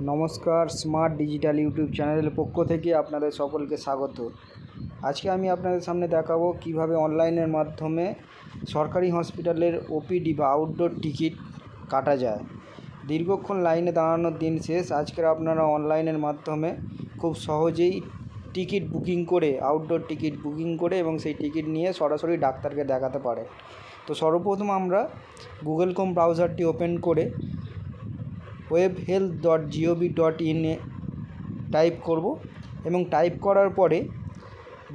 নমস্কার, smart digital YouTube চ্যানেলের পক্ষ থেকে আপনাদের সকলকে স্বাগত। আজকে আমি আপনাদের সামনে দেখাবো কিভাবে অনলাইনের মাধ্যমে সরকারি হসপিটালের ওপিডি বা আউটডোর টিকিট কাটা যায়। দীর্ঘক্ষণ লাইনে দাঁড়ানোর দিন শেষ, আজকের আপনারা অনলাইনের মাধ্যমে খুব সহজেই টিকিট বুকিং করে, আউটডোর টিকিট বুকিং করে এবং সেই টিকিট নিয়ে সরাসরি ডাক্তারকে দেখাতে পারে। তো সর্বপ্রথম আমরা গুগল ক্রোম ব্রাউজারটি ওপেন করে webhealth.gov.in এ টাইপ করব এবং টাইপ করার পরে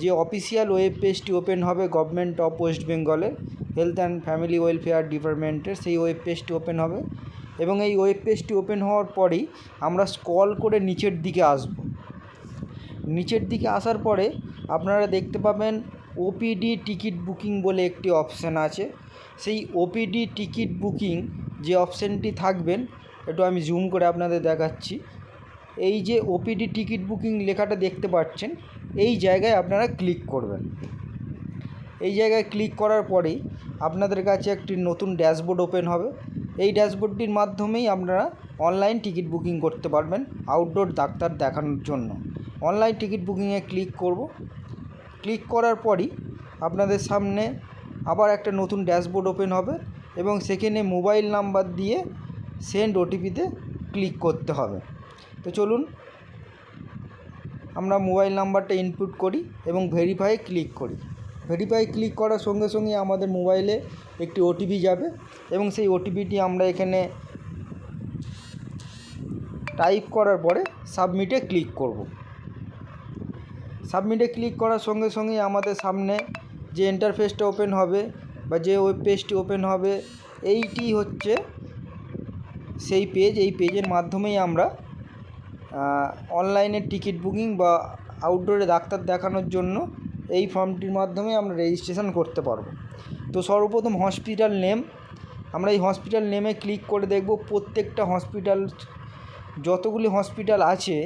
যে অফিসিয়াল ওয়েব পেজটি ওপেন হবে গভর্নমেন্ট অফ ওয়েস্ট বেঙ্গলের হেলথ অ্যান্ড ফ্যামিলি ওয়েলফেয়ার ডিপার্টমেন্টের, সেই ওয়েব পেজটি ওপেন হবে এবং এই ওয়েব পেজটি ওপেন হওয়ার পরেই আমরা স্ক্রল করে নিচের দিকে আসব। নিচের দিকে আসার পরে আপনারা দেখতে পাবেন ওপিডি টিকিট বুকিং বলে একটি অপশান আছে। সেই ওপিডি টিকিট বুকিং যে অপশানটি থাকবেন, একটু আমি জুম করে আপনাদের দেখাচ্ছি। এই যে ওপিডি টিকিট বুকিং লেখাটা দেখতে পাচ্ছেন, এই জায়গায় আপনারা ক্লিক করবেন। এই জায়গায় ক্লিক করার পরেই আপনাদের কাছে একটি নতুন ড্যাশবোর্ড ওপেন হবে। এই ড্যাশবোর্ডটির মাধ্যমেই আপনারা অনলাইন টিকিট বুকিং করতে পারবেন আউটডোর ডাক্তার দেখানোর জন্য। অনলাইন টিকিট বুকিংয়ে ক্লিক করব। ক্লিক করার পরই আপনাদের সামনে আবার একটা নতুন ড্যাশবোর্ড ওপেন হবে এবং সেখানে মোবাইল নাম্বার দিয়ে সেন্ড ওটিপিতে ক্লিক করতে হবে। তো চলুন আমরা মোবাইল নাম্বারটা ইনপুট করি এবং ভেরিফাই ক্লিক করি। ভেরিফাই ক্লিক করার সঙ্গে সঙ্গে আমাদের মোবাইলে একটি ওটিপি যাবে এবং সেই ওটিপিটি আমরা এখানে টাইপ করার পরে সাবমিটে ক্লিক করব। সাবমিটে ক্লিক করার সঙ্গে সঙ্গেই আমাদের সামনে যে ইন্টারফেসটা ওপেন হবে বা যে ওয়েব পেজটি ওপেন হবে, এইটি হচ্ছে সেই পেজ। এই পেজের মাধ্যমেই আমরা অনলাইনে টিকিট বুকিং বা আউটডোরে ডাক্তার দেখানোর জন্য এই ফর্মটির মাধ্যমে আমরা রেজিস্ট্রেশন করতে পারবো। তো সর্বপ্রথম হসপিটাল নেম, আমরা এই হসপিটাল নেমে ক্লিক করে দেখব প্রত্যেকটা হসপিটাল, যতগুলি হসপিটাল আছে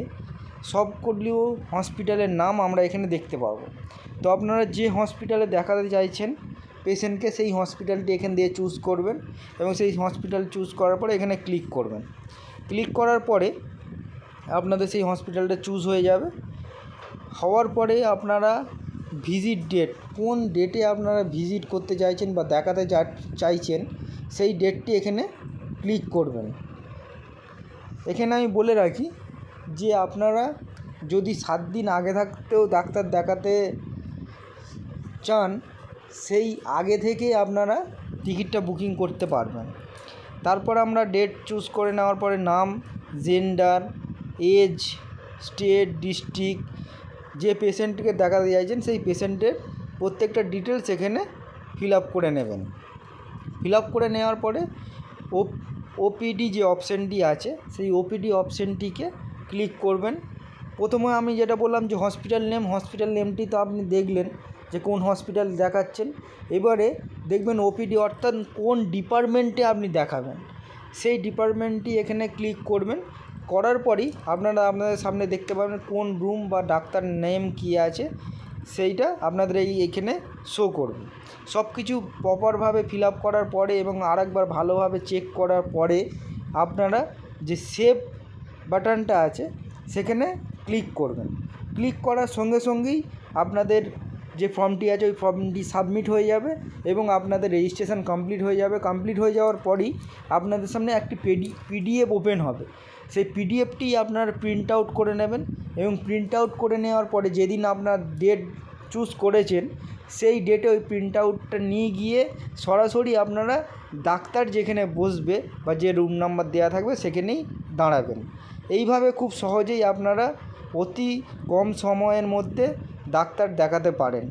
সবগুলি হসপিটালের নাম আমরা এখানে দেখতে পারবো। তো আপনারা যে হসপিটালে দেখাতে চাইছেন পেশেন্টকে, সেই হসপিটালটি এখান দিয়ে চুজ করবেন এবং সেই হসপিটাল চুজ করার পরে এখানে ক্লিক করবেন। ক্লিক করার পরে আপনাদের সেই হসপিটালটা চুজ হয়ে যাবে। হওয়ার পরে আপনারা ভিজিট ডেট, কোন ডেটে আপনারা ভিজিট করতে চাইছেন বা দেখাতে চাইছেন সেই ডেটটি এখানে ক্লিক করবেন। এখানে আমি বলে রাখি যে আপনারা যদি 7 দিন আগে থাকতেও ডাক্তার দেখাতে চান, সেই আগে থেকে আপনারা টিকিটটা বুকিং করতে পারবেন। তারপর আমরা ডেট চুজ করে নেওয়ার পরে নাম, জেন্ডার, এজ, স্টেট, ডিস্ট্রিক্ট, যে পেশেন্টকে দেখাতে চাইছেন সেই পেশেন্টের প্রত্যেকটা ডিটেলস এখানে ফিল আপ করে নেবেন। ফিল আপ করে নেওয়ার পরে ওপিডি যে অপশানটি আছে সেই ওপিডি অপশানটিকে ক্লিক করবেন। প্রথমে আমি যেটা বললাম যে হসপিটাল নেমটি তো আপনি দেখলেন যে কোন হসপিটাল দেখাচ্ছেন। এবারে দেখবেন ওপিডি অর্থাৎ কোন ডিপার্টমেন্টে আপনি দেখাবেন, সেই ডিপার্টমেন্টটি এখানে ক্লিক করবেন। করার পরই আপনাদের সামনে দেখতে পাবেন কোন রুম বা ডাক্তার নেম কী আছে, সেইটা আপনাদের এইখানে শো করবে। সব কিছু প্রপারভাবে ফিল আপ করার পরে এবং আরেকবার ভালোভাবে চেক করার পরে আপনারা যে সেভ বাটনটা আছে সেখানে ক্লিক করবেন। ক্লিক করার সঙ্গে সঙ্গেই আপনাদের যে ফর্মটি আছে ওই ফর্মটি সাবমিট হয়ে যাবে এবং আপনাদের রেজিস্ট্রেশন কমপ্লিট হয়ে যাবে। কমপ্লিট হয়ে যাওয়ার পরই আপনাদের সামনে একটি পিডিএফ ওপেন হবে। সেই পিডিএফটি আপনারা প্রিন্ট আউট করে নেবেন এবং প্রিন্ট আউট করে নেওয়ার পরে যেদিন আপনার ডেট চুজ করেছেন সেই ডেটে ওই প্রিন্ট আউটটা নিয়ে গিয়ে সরাসরি আপনারা ডাক্তার যেখানে বসবে বা যে রুম নাম্বার দেওয়া থাকবে সেখানেই দাঁড়াবেন। এইভাবে খুব সহজেই আপনারা অতি কম সময়ের মধ্যে ডাক্তার দেখাতে পারেন।